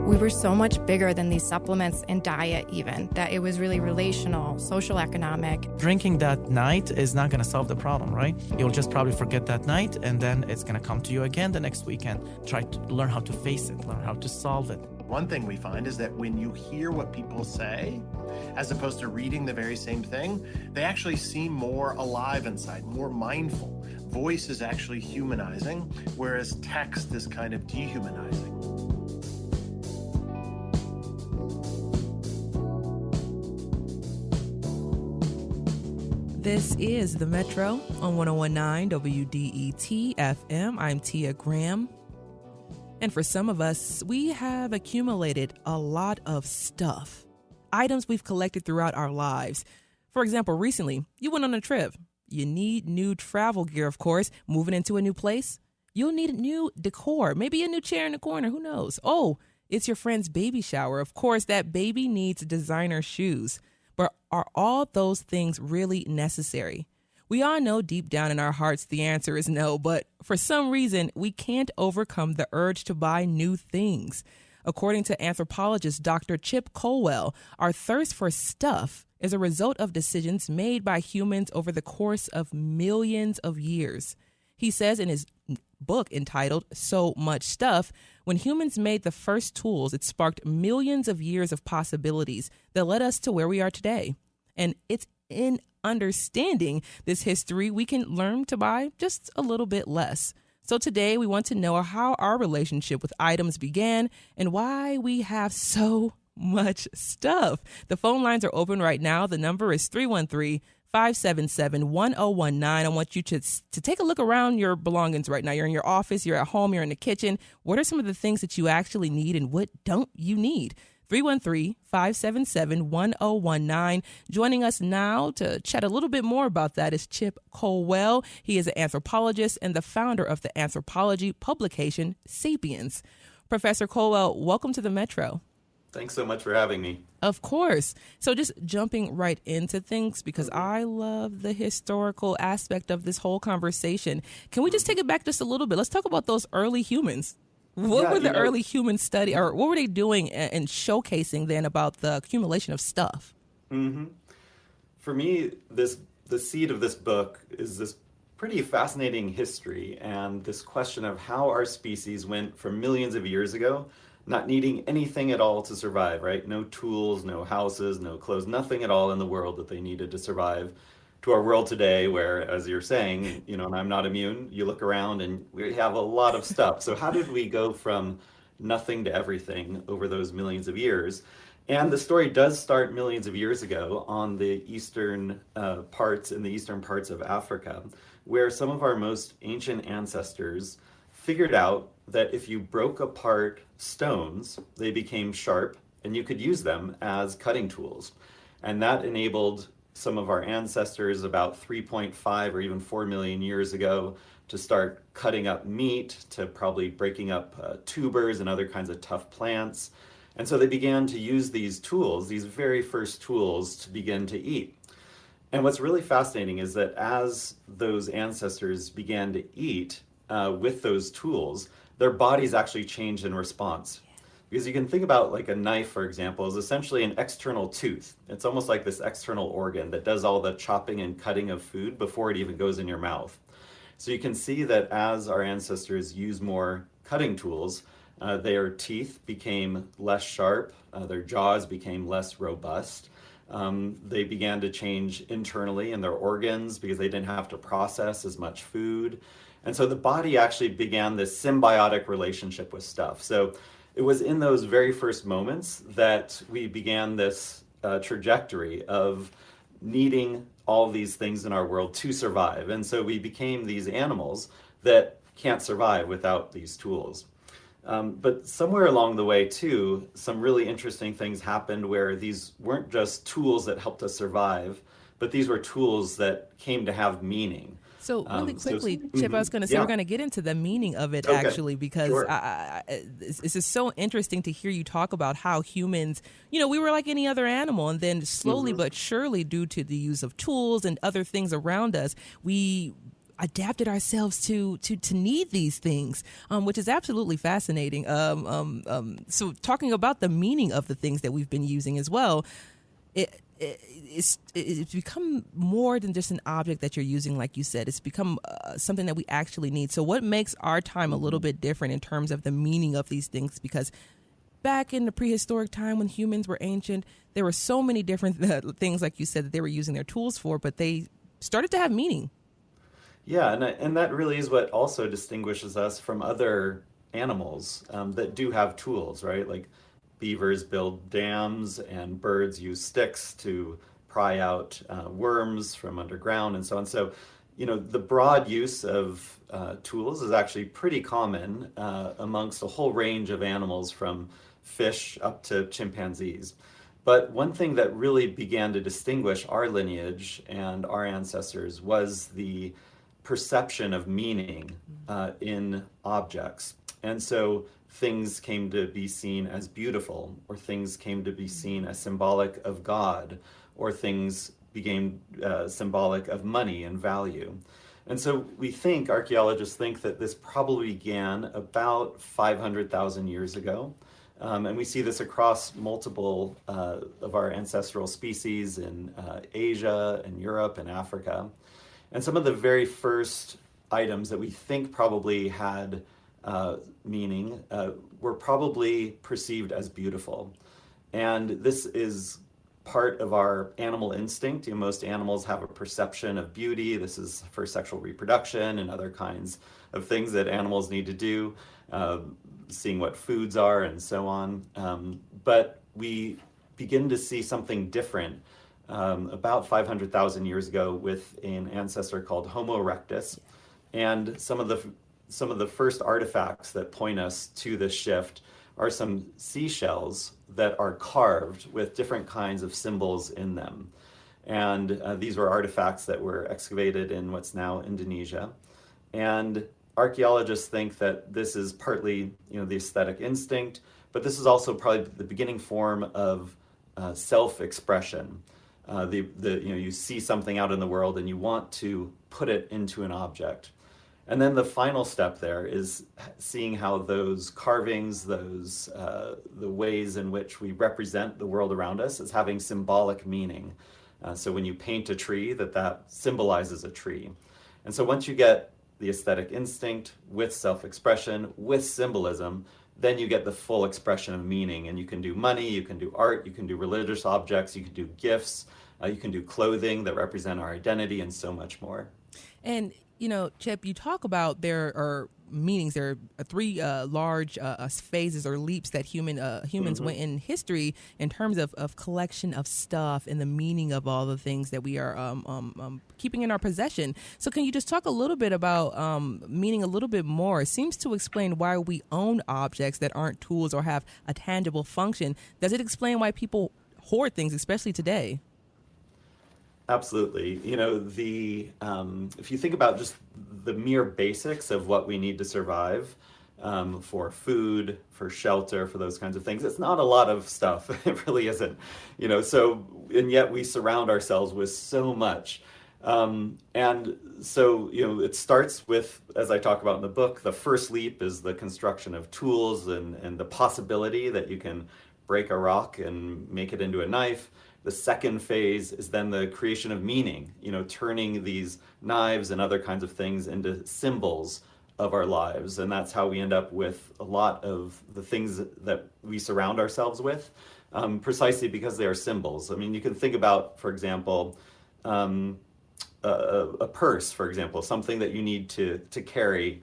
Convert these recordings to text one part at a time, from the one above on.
We were so much bigger than these supplements and diet even, that it was really relational, social, economic. Drinking that night is not going to solve the problem, right? You'll just probably forget that night, and then it's going to come to you again the next weekend. Try to learn how to face it, learn how to solve it. One thing we find is that when you hear what people say, as opposed to reading the very same thing, they actually seem more alive inside, more mindful. Voice is actually humanizing, whereas text is kind of dehumanizing. This is The Metro on 101.9 WDET FM. I'm Tia Graham. And for some of us, we have accumulated a lot of stuff, items we've collected throughout our lives. For example, recently, you went on a trip. You need new travel gear, of course. Moving into a new place, you'll need new decor, maybe a new chair in the corner, who knows? Oh, it's your friend's baby shower. Of course, that baby needs designer shoes. But are all those things really necessary? We all know deep down in our hearts the answer is no, but for some reason, we can't overcome the urge to buy new things. According to anthropologist Dr. Chip Colwell, our thirst for stuff is a result of decisions made by humans over the course of millions of years. He says in his book entitled So Much Stuff, when humans made the first tools, it sparked millions of years of possibilities that led us to where we are today. And it's in understanding this history, we can learn to buy just a little bit less. So today we want to know how our relationship with items began and why we have so much stuff. The phone lines are open right now. The number is 313-577-1019. I want you to take a look around your belongings right now. You're in your office, you're at home, you're in the kitchen. What are some of the things that you actually need and what don't you need? 313-577-1019. Joining us now to chat a little bit more about that is Chip Colwell. He is an anthropologist and the founder of the anthropology publication Sapiens. Professor Colwell, welcome to the Metro. Thanks so much for having me. Of course. So just jumping right into things, because I love the historical aspect of this whole conversation. Can we just take it back just a little bit? Let's talk about those early humans. What were the early human study, or what were they doing and showcasing then about the accumulation of stuff? Mm-hmm. For me, the seed of this book is this pretty fascinating history and this question of how our species went from millions of years ago not needing anything at all to survive, right? No tools, no houses, no clothes, nothing at all in the world that they needed to survive, to our world today where, as you're saying, and I'm not immune, you look around and we have a lot of stuff. So how did we go from nothing to everything over those millions of years? And the story does start millions of years ago on the eastern parts of Africa, where some of our most ancient ancestors figured out that if you broke apart stones, they became sharp and you could use them as cutting tools. And that enabled some of our ancestors about 3.5 or even 4 million years ago to start cutting up meat, to probably breaking up tubers and other kinds of tough plants. And so they began to use these tools, these very first tools, to begin to eat. And what's really fascinating is that as those ancestors began to eat with those tools, their bodies actually changed in response. Because you can think about like a knife, for example, is essentially an external tooth. It's almost like this external organ that does all the chopping and cutting of food before it even goes in your mouth. So you can see that as our ancestors use more cutting tools, their teeth became less sharp, their jaws became less robust. They began to change internally in their organs because they didn't have to process as much food. And so the body actually began this symbiotic relationship with stuff. So it was in those very first moments that we began this trajectory of needing all these things in our world to survive. And so we became these animals that can't survive without these tools. But somewhere along the way, too, some really interesting things happened where these weren't just tools that helped us survive, but these were tools that came to have meaning. So really quickly, Chip, I was going to say, we're going to get into the meaning of it, actually, because sure. This is so interesting to hear you talk about how humans, we were like any other animal. And then slowly but surely, due to the use of tools and other things around us, we adapted ourselves to need these things, which is absolutely fascinating. So talking about the meaning of the things that we've been using as well, it's become more than just an object that you're using, like you said. It's become something that we actually need. So what makes our time a little bit different in terms of the meaning of these things? Because back in the prehistoric time when humans were ancient, there were so many different things, like you said, that they were using their tools for, but they started to have meaning. Yeah, and that really is what also distinguishes us from other animals that do have tools, right? Like beavers build dams, and birds use sticks to pry out worms from underground and so on. So, the broad use of tools is actually pretty common amongst a whole range of animals, from fish up to chimpanzees. But one thing that really began to distinguish our lineage and our ancestors was the perception of meaning in objects. And so things came to be seen as beautiful, or things came to be seen as symbolic of God, or things became symbolic of money and value. And so archaeologists think that this probably began about 500,000 years ago. And we see this across multiple of our ancestral species in Asia and Europe and Africa. And some of the very first items that we think probably had meaning were probably perceived as beautiful. And this is part of our animal instinct. Most animals have a perception of beauty. This is for sexual reproduction and other kinds of things that animals need to do, seeing what foods are and so on. But we begin to see something different about 500,000 years ago with an ancestor called Homo erectus. And some of the first artifacts that point us to this shift are some seashells that are carved with different kinds of symbols in them. And these were artifacts that were excavated in what's now Indonesia. And archaeologists think that this is partly, the aesthetic instinct, but this is also probably the beginning form of self-expression. You see something out in the world and you want to put it into an object. And then the final step there is seeing how those carvings, the ways in which we represent the world around us, is having symbolic meaning. So when you paint a tree, that symbolizes a tree. And so once you get the aesthetic instinct with self-expression, with symbolism, then you get the full expression of meaning. And you can do money, you can do art, you can do religious objects, you can do gifts, you can do clothing that represent our identity, and so much more. And Chip, you talk about there are meanings. There are three large phases or leaps that humans went in history in terms of collection of stuff and the meaning of all the things that we are keeping in our possession. So can you just talk a little bit about meaning a little bit more? It seems to explain why we own objects that aren't tools or have a tangible function. Does it explain why people hoard things, especially today? Absolutely. If you think about just the mere basics of what we need to survive, for food, for shelter, for those kinds of things, it's not a lot of stuff. It really isn't. And yet we surround ourselves with so much. It starts with, as I talk about in the book, the first leap is the construction of tools and the possibility that you can break a rock and make it into a knife. The second phase is then the creation of meaning, turning these knives and other kinds of things into symbols of our lives. And that's how we end up with a lot of the things that we surround ourselves with, precisely because they are symbols. I mean, you can think about, for example, a purse, for example, something that you need to carry,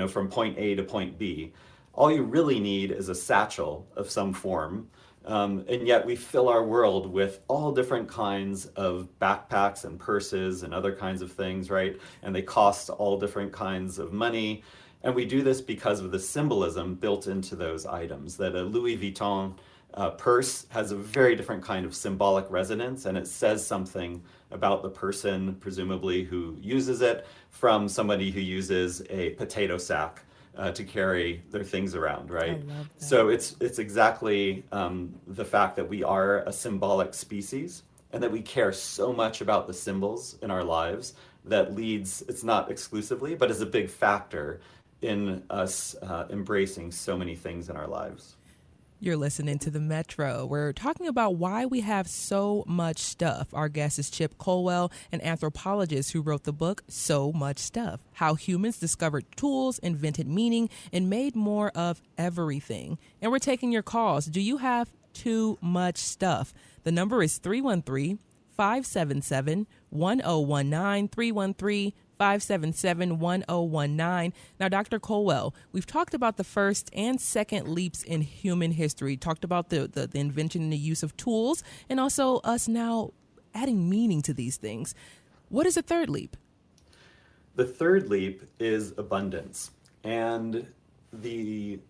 from point A to point B. All you really need is a satchel of some form. And yet we fill our world with all different kinds of backpacks and purses and other kinds of things, right? And they cost all different kinds of money. And we do this because of the symbolism built into those items, that a Louis Vuitton purse has a very different kind of symbolic resonance, and it says something about the person, presumably, who uses it, from somebody who uses a potato sack to carry their things around, right? I love that. So it's exactly the fact that we are a symbolic species, and that we care so much about the symbols in our lives that leads, it's not exclusively, but is a big factor in us embracing so many things in our lives. You're listening to The Metro. We're talking about why we have so much stuff. Our guest is Chip Colwell, an anthropologist who wrote the book So Much Stuff: How Humans Discovered Tools, Invented Meaning, and Made More of Everything. And we're taking your calls. Do you have too much stuff? The number is 313-577-1019, 313-577-1019. Now, Dr. Colwell, we've talked about the first and second leaps in human history, talked about the invention and the use of tools, and also us now adding meaning to these things. What is the third leap? The third leap is abundance. And the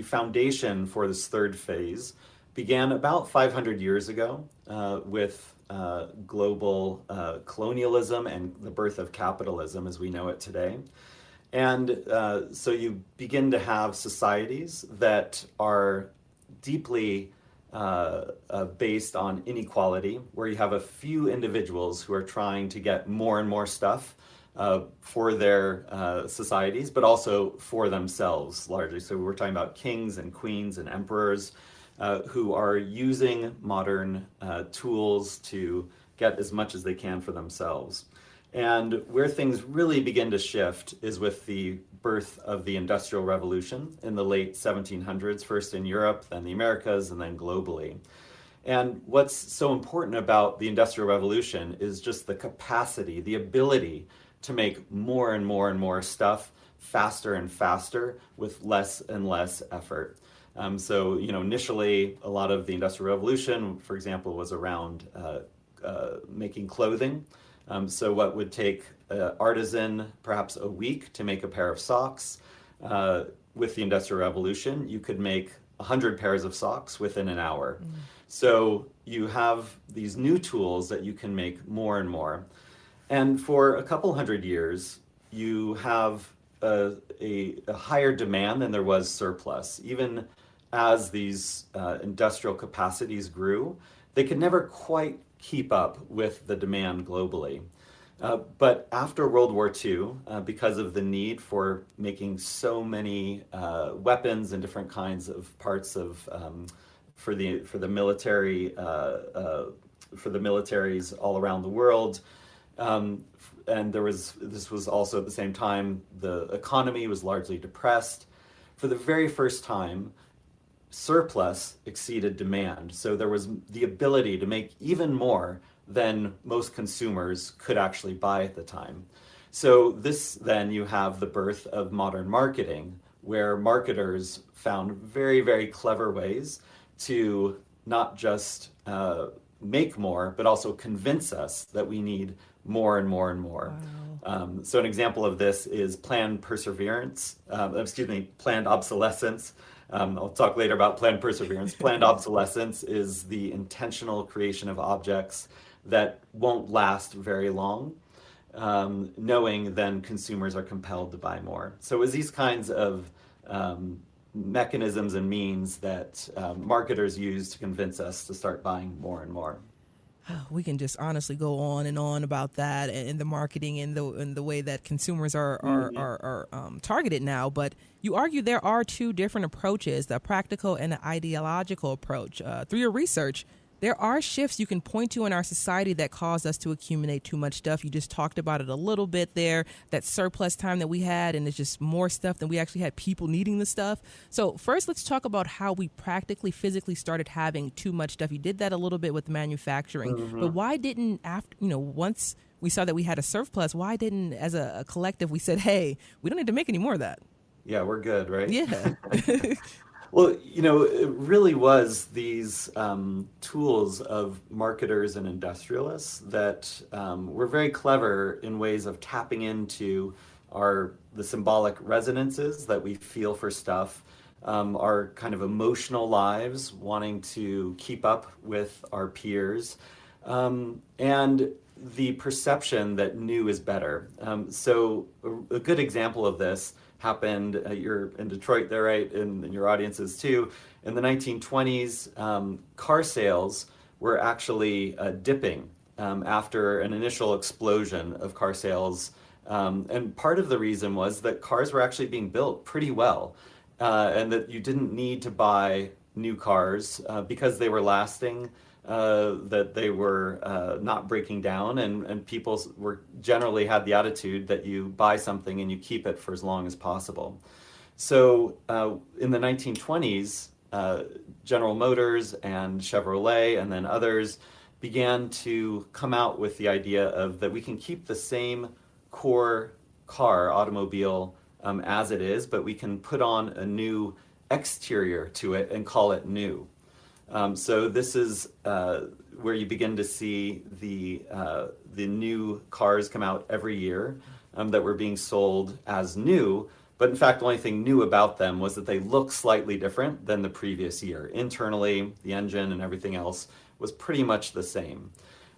foundation for this third phase began about 500 years ago with global colonialism and the birth of capitalism as we know it today. And so you begin to have societies that are deeply based on inequality, where you have a few individuals who are trying to get more and more stuff for their societies, but also for themselves largely. So we're talking about kings and queens and emperors who are using modern tools to get as much as they can for themselves. And where things really begin to shift is with the birth of the Industrial Revolution in the late 1700s, first in Europe, then the Americas, and then globally. And what's so important about the Industrial Revolution is just the capacity, the ability to make more and more and more stuff faster and faster with less and less effort. So, initially, a lot of the Industrial Revolution, for example, was around making clothing. So what would take an artisan perhaps a week to make a pair of socks, with the Industrial Revolution, you could make 100 pairs of socks within an hour. So you have these new tools that you can make more and more. And for a couple hundred years, you have a higher demand than there was surplus. Even as these industrial capacities grew, they could never quite keep up with the demand globally. But after World War II, because of the need for making so many weapons and different kinds of parts of for the military for the militaries all around the world, and this was also at the same time the economy was largely depressed. For the very first time, surplus exceeded demand. So there was the ability to make even more than most consumers could actually buy at the time. So this, then you have the birth of modern marketing, where marketers found very, very clever ways to not just make more, but also convince us that we need more and more and more. Wow. So an example of this is planned obsolescence. I'll talk later about planned perseverance. Planned obsolescence is the intentional creation of objects that won't last very long, knowing then consumers are compelled to buy more. So it was these kinds of mechanisms and means that marketers use to convince us to start buying more and more. We can just honestly go on and on about that and the marketing and the way that consumers are targeted now. But you argue there are two different approaches, the practical and the ideological approach. Through your research, there are shifts you can point to in our society that cause us to accumulate too much stuff. You just talked about it a little bit there, that surplus time that we had, and it's just more stuff than we actually had people needing the stuff. So first, let's talk about how we practically, physically started having too much stuff. You did that a little bit with manufacturing, but why didn't, once we saw that we had a surplus, why didn't, as a collective, we said, hey, we don't need to make any more of that? Yeah, we're good, right? Yeah. Well, it really was these tools of marketers and industrialists that were very clever in ways of tapping into the symbolic resonances that we feel for stuff, our kind of emotional lives, wanting to keep up with our peers, and the perception that new is better. So a good example of this happened, you're in Detroit there, right, and your audiences too. In the 1920s, car sales were actually dipping after an initial explosion of car sales. And part of the reason was that cars were actually being built pretty well, and that you didn't need to buy new cars because they were lasting, that they were not breaking down, and people were generally had the attitude that you buy something and you keep it for as long as possible. So in the 1920s, General Motors and Chevrolet and then others began to come out with the idea of that we can keep the same core car, automobile, as it is, but we can put on a new exterior to it and call it new. So this is where you begin to see the new cars come out every year that were being sold as new. But in fact, the only thing new about them was that they look slightly different than the previous year. Internally, the engine and everything else was pretty much the same.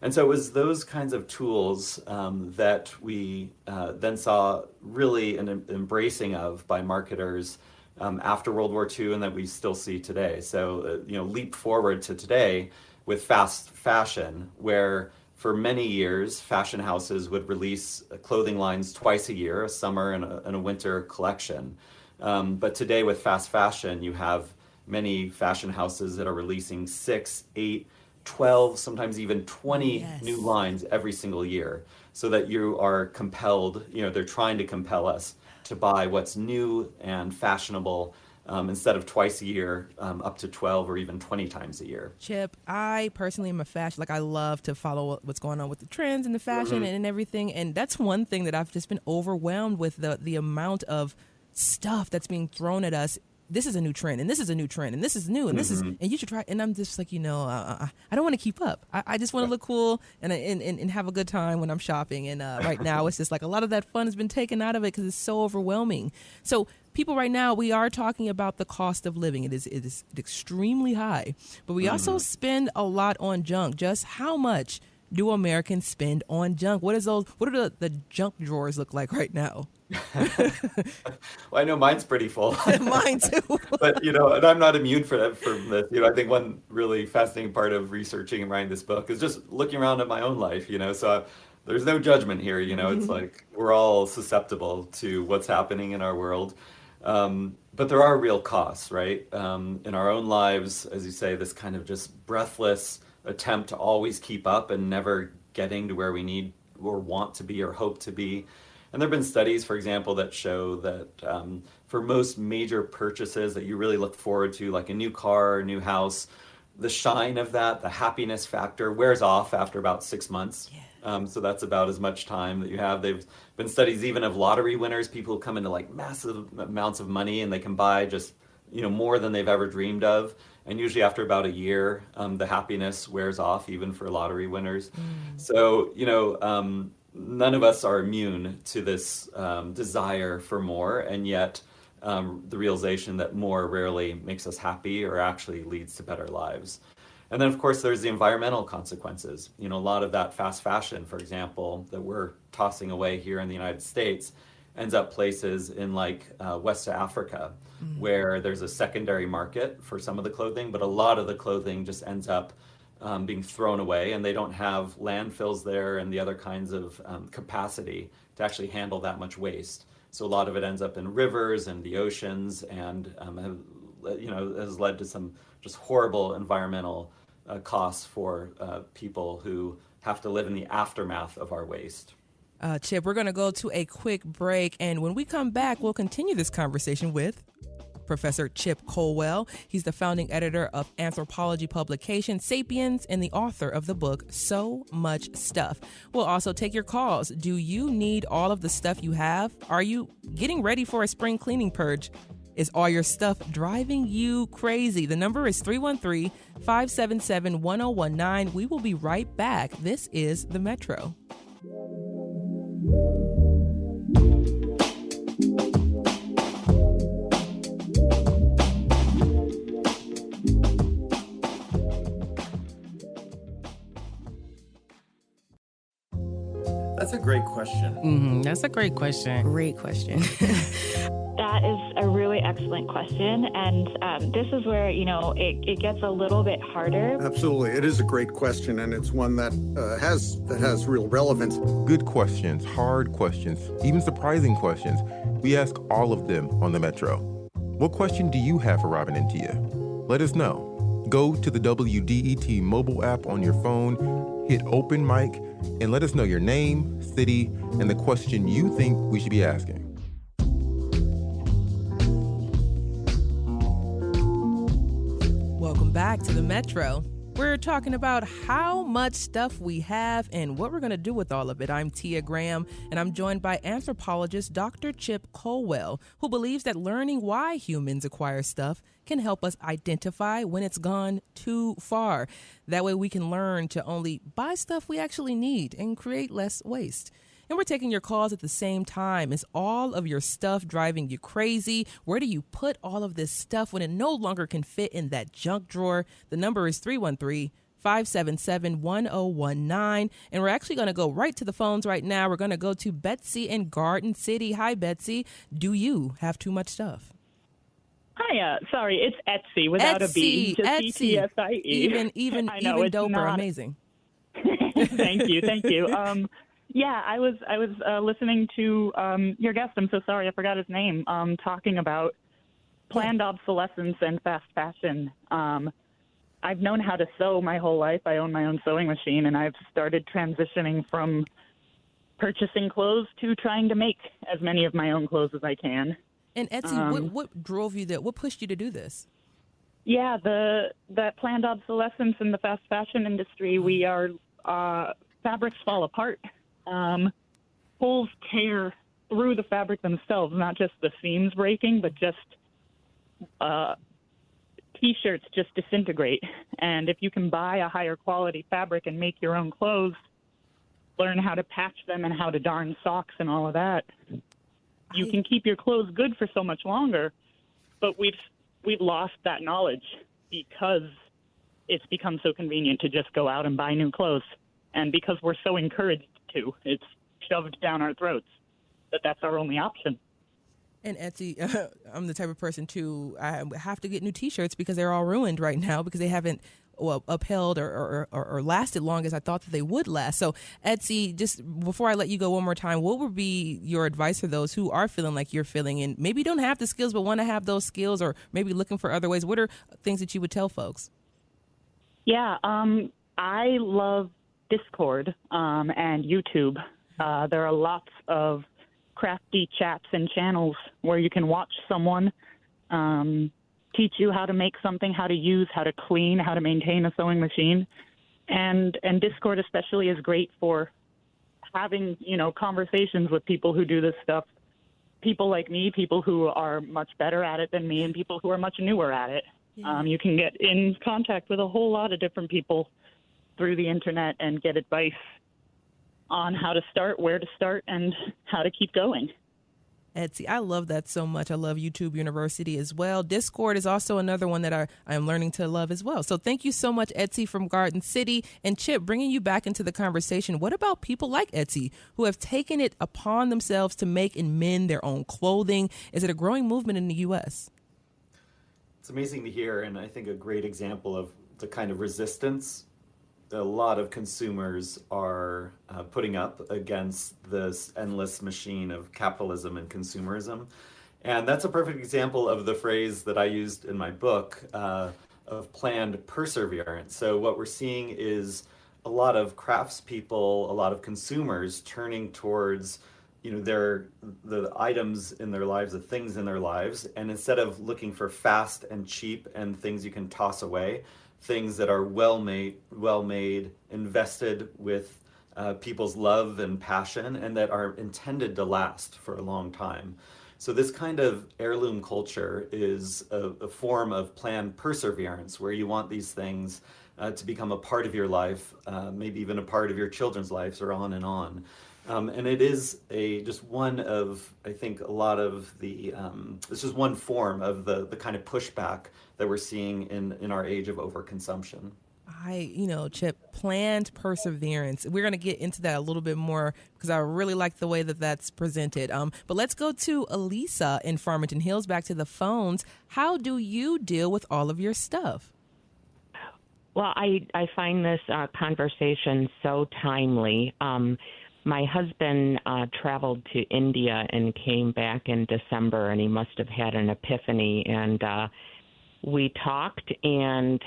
And so it was those kinds of tools that we then saw really an embracing of by marketers after World War II, and that we still see today. So, leap forward to today with fast fashion, where for many years, fashion houses would release clothing lines twice a year, a summer and a winter collection. But today with fast fashion, you have many fashion houses that are releasing 6, 8, 12, sometimes even 20 new lines every single year, so that you are compelled, they're trying to compel us to buy what's new and fashionable instead of twice a year, up to 12 or even 20 times a year. Chip, I personally am a fashion, I love to follow what's going on with the trends and the fashion and everything. And that's one thing that I've just been overwhelmed with, the amount of stuff that's being thrown at us. This is a new trend, and this is a new trend, and this is new, and this is, and you should try. And I'm just like, I don't want to keep up. I just want to look cool and have a good time when I'm shopping. And right now, it's just like a lot of that fun has been taken out of it because it's so overwhelming. So people right now, we are talking about the cost of living. It is extremely high, but we also spend a lot on junk. Just how much do Americans spend on junk? What do the junk drawers look like right now? Well, I know mine's pretty full. Mine too. But, and I'm not immune from this. I think one really fascinating part of researching and writing this book is just looking around at my own life, so there's no judgment here, it's like we're all susceptible to what's happening in our world. But there are real costs, right? In our own lives, as you say, this kind of just breathless attempt to always keep up and never getting to where we need or want to be or hope to be. And there have been studies, for example, that show that for most major purchases that you really look forward to, like a new car, a new house, the shine of that, the happiness factor wears off after about 6 months. Yeah. So that's about as much time that you have. There've been studies even of lottery winners, people who come into like massive amounts of money and they can buy just, more than they've ever dreamed of. And usually after about a year, the happiness wears off, even for lottery winners. So, none of us are immune to this desire for more, and yet the realization that more rarely makes us happy or actually leads to better lives. And then, of course, there's the environmental consequences. A lot of that fast fashion, for example, that we're tossing away here in the United States ends up places in like West Africa, where there's a secondary market for some of the clothing, but a lot of the clothing just ends up being thrown away, and they don't have landfills there and the other kinds of capacity to actually handle that much waste. So a lot of it ends up in rivers and the oceans, and has led to some just horrible environmental costs for people who have to live in the aftermath of our waste. Chip, we're going to go to a quick break, and when we come back, we'll continue this conversation with Professor Chip Colwell. He's the founding editor of anthropology publication Sapiens and the author of the book So Much Stuff. We'll also take your calls. Do you need all of the stuff you have? Are you getting ready for a spring cleaning purge? Is all your stuff driving you crazy? The number is 313-577-1019. We will be right back. This is The Metro. That's a great question. That's a great question. Great question. That is a really excellent question. And this is where, it gets a little bit harder. Absolutely. It is a great question, and it's one that has real relevance. Good questions, hard questions, even surprising questions. We ask all of them on the Metro. What question do you have for Robin and Tia? Let us know. Go to the WDET mobile app on your phone, hit open mic, and let us know your name, city, and the question you think we should be asking. Welcome back to the Metro. We're talking about how much stuff we have and what we're going to do with all of it. I'm Tia Graham, and I'm joined by anthropologist Dr. Chip Colwell, who believes that learning why humans acquire stuff can help us identify when it's gone too far. That way we can learn to only buy stuff we actually need and create less waste. And we're taking your calls at the same time. Is all of your stuff driving you crazy? Where do you put all of this stuff when it no longer can fit in that junk drawer? The number is 313-577-1019. And we're actually going to go right to the phones right now. We're going to go to Betsy in Garden City. Hi, Betsy. Do you have too much stuff? Hi, sorry, it's Etsy without a B. Just Etsy. Etsy. Even doper. Not... Amazing. Thank you. Yeah, I was listening to your guest. I'm so sorry, I forgot his name. Talking about planned obsolescence and fast fashion. I've known how to sew my whole life. I own my own sewing machine, and I've started transitioning from purchasing clothes to trying to make as many of my own clothes as I can. And Etsy, what drove you there? What pushed you to do this? Yeah, that planned obsolescence in the fast fashion industry. We are fabrics fall apart. Holes tear through the fabric themselves, not just the seams breaking, but just T-shirts just disintegrate. And if you can buy a higher quality fabric and make your own clothes, learn how to patch them and how to darn socks and all of that, you can keep your clothes good for so much longer. But we've lost that knowledge because it's become so convenient to just go out and buy new clothes. And because we're so encouraged to, it's shoved down our throats that that's our only option. And Etsy, I'm the type of person too, I have to get new T-shirts because they're all ruined right now because they haven't upheld or lasted long as I thought that they would last. So Etsy, just before I let you go one more time, what would be your advice for those who are feeling like you're feeling and maybe don't have the skills but want to have those skills or maybe looking for other ways? What are things that you would tell folks? Yeah, I love Discord and YouTube. There are lots of crafty chats and channels where you can watch someone teach you how to make something, how to use, how to clean, how to maintain a sewing machine. And Discord especially is great for having, conversations with people who do this stuff. People like me, people who are much better at it than me, and people who are much newer at it. Yeah. You can get in contact with a whole lot of different people through the internet and get advice on how to start, where to start, and how to keep going. Etsy, I love that so much. I love YouTube University as well. Discord is also another one that I am learning to love as well. So thank you so much, Etsy from Garden City. And Chip, bringing you back into the conversation, what about people like Etsy who have taken it upon themselves to make and mend their own clothing? Is it a growing movement in the U.S.? It's amazing to hear, and I think a great example of the kind of resistance a lot of consumers are putting up against this endless machine of capitalism and consumerism. And that's a perfect example of the phrase that I used in my book of planned perseverance. So what we're seeing is a lot of craftspeople, a lot of consumers turning towards the items in their lives, the things in their lives, and instead of looking for fast and cheap and things you can toss away, things that are well made, invested with people's love and passion, and that are intended to last for a long time. So this kind of heirloom culture is a form of planned perseverance, where you want these things to become a part of your life, maybe even a part of your children's lives, or on and on. And it is just one of, I think, a lot of the, this is one form of the kind of pushback that we're seeing in our age of overconsumption. Chip, planned perseverance. We're going to get into that a little bit more because I really like the way that that's presented. But let's go to Elisa in Farmington Hills, back to the phones. How do you deal with all of your stuff? Well, I find this conversation so timely. My husband traveled to India and came back in December, and he must have had an epiphany. And we talked, and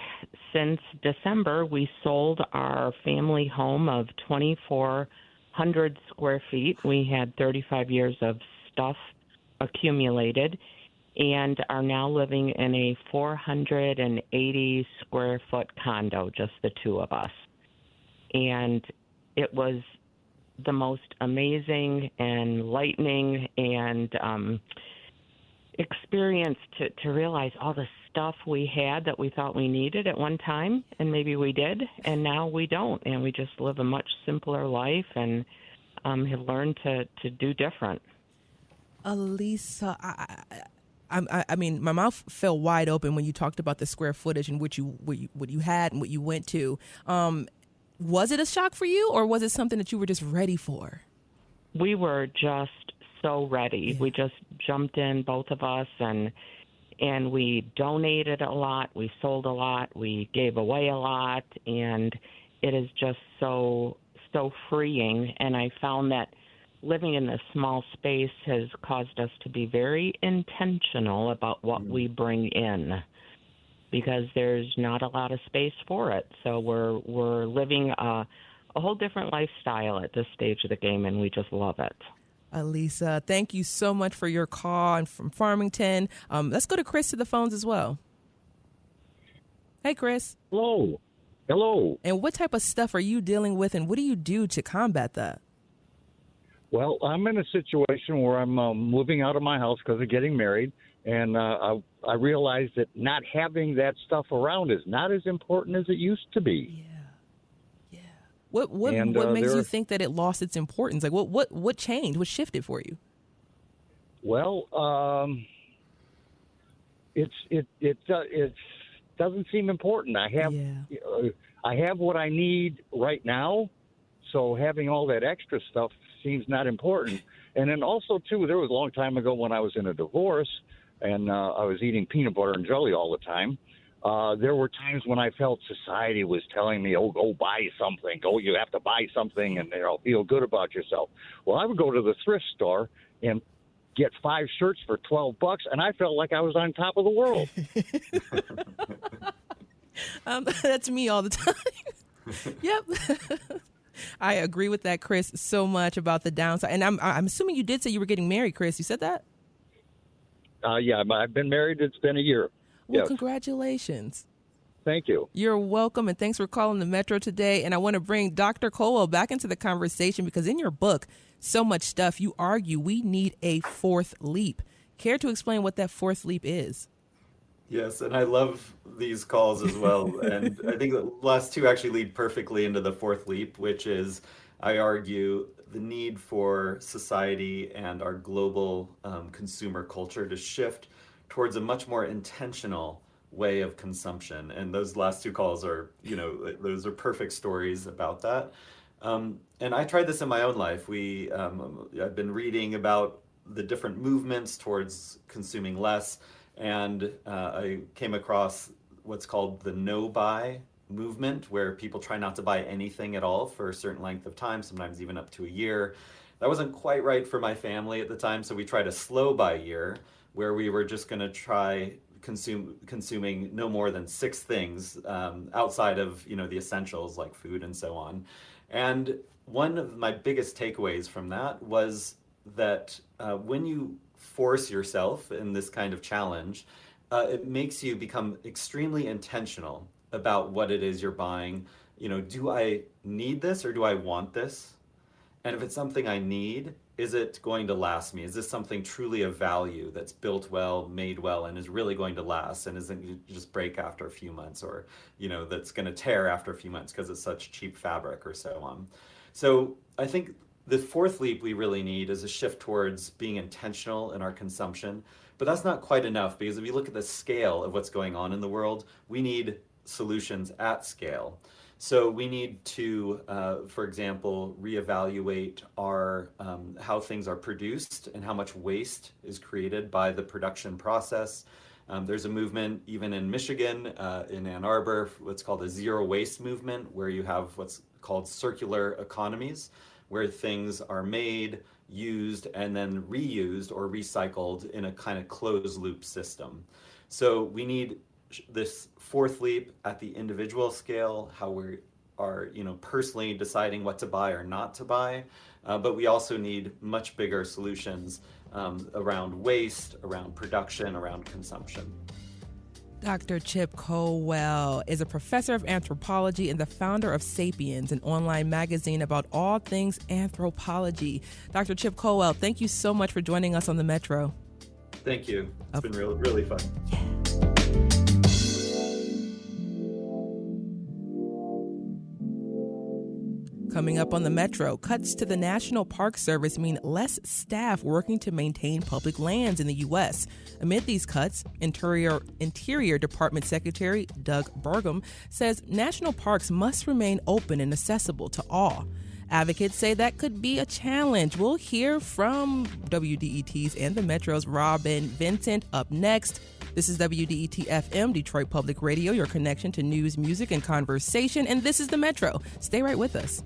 since December, we sold our family home of 2,400 square feet. We had 35 years of stuff accumulated and are now living in a 480 square foot condo, just the two of us. And it was the most amazing and enlightening and experience to realize all the stuff we had that we thought we needed at one time, and maybe we did, and now we don't, and we just live a much simpler life and have learned to do different. Elisa, I mean, my mouth fell wide open when you talked about the square footage and what you had and what you went to. Was it a shock for you, or was it something that you were just ready for? We were just so ready. Yeah. We just jumped in, both of us, and we donated a lot. We sold a lot. We gave away a lot, and it is just so freeing. And I found that living in this small space has caused us to be very intentional about what we bring in, because there's not a lot of space for it. So we're living a whole different lifestyle at this stage of the game, and we just love it. Elisa, thank you so much for your call and from Farmington. Let's go to Chris to the phones as well. Hey, Chris. Hello. And what type of stuff are you dealing with, and what do you do to combat that? Well, I'm in a situation where I'm moving out of my house because of getting married, and I realized that not having that stuff around is not as important as it used to be. Yeah. What makes you think that it lost its importance? Like what changed? What shifted for you? Well, it doesn't seem important. I have what I need right now, so having all that extra stuff seems not important. And then also too, there was a long time ago when I was in a divorce and I was eating peanut butter and jelly all the time. There were times when I felt society was telling me, "Oh, go buy something. Go, you have to buy something, and feel good about yourself." Well, I would go to the thrift store and get 5 shirts for $12, and I felt like I was on top of the world. That's me all the time. Yep. I agree with that, Chris, so much about the downside. And I'm assuming you did say you were getting married, Chris. You said that? Yeah, I've been married. It's been a year. Well, yes. Congratulations. Thank you. You're welcome, and thanks for calling the Metro today. And I want to bring Dr. Colwell back into the conversation because in your book, So Much Stuff, you argue we need a fourth leap. Care to explain what that fourth leap is? Yes, and I love these calls as well. And I think the last two actually lead perfectly into the fourth leap, which is, I argue, the need for society and our global consumer culture to shift towards a much more intentional way of consumption. And those last two calls are, those are perfect stories about that. And I tried this in my own life. I've been reading about the different movements towards consuming less, and I came across what's called the no-buy movement, where people try not to buy anything at all for a certain length of time, sometimes even up to a year. That wasn't quite right for my family at the time, so we tried a slow-buy year, where we were just going to try consuming no more than 6 things outside of the essentials like food and so on. And one of my biggest takeaways from that was that when you force yourself in this kind of challenge, it makes you become extremely intentional about what it is you're buying. Do I need this or do I want this? And if it's something I need, is it going to last me? Is this something truly of value that's built well, made well, and is really going to last and isn't going to just break after a few months, or, that's going to tear after a few months because it's such cheap fabric or so on. So I think the fourth leap we really need is a shift towards being intentional in our consumption. But that's not quite enough, because if you look at the scale of what's going on in the world, we need solutions at scale. So we need to, for example, reevaluate our how things are produced and how much waste is created by the production process. There's a movement even in Michigan, in Ann Arbor, what's called a zero waste movement, where you have what's called circular economies, where things are made, used, and then reused or recycled in a kind of closed loop system. So we need this fourth leap at the individual scale, how we are, personally deciding what to buy or not to buy, but we also need much bigger solutions around waste, around production, around consumption. Dr. Chip Colwell is a professor of anthropology and the founder of Sapiens, an online magazine about all things anthropology. Dr. Chip Colwell, thank you so much for joining us on the Metro. Thank you. It's been really fun. Yeah. Coming up on the Metro, cuts to the National Park Service mean less staff working to maintain public lands in the U.S. Amid these cuts, Interior Department Secretary Doug Burgum says national parks must remain open and accessible to all. Advocates say that could be a challenge. We'll hear from WDET's and the Metro's Robin Vincent up next. This is WDET-FM, Detroit Public Radio, your connection to news, music, and conversation. And this is the Metro. Stay right with us.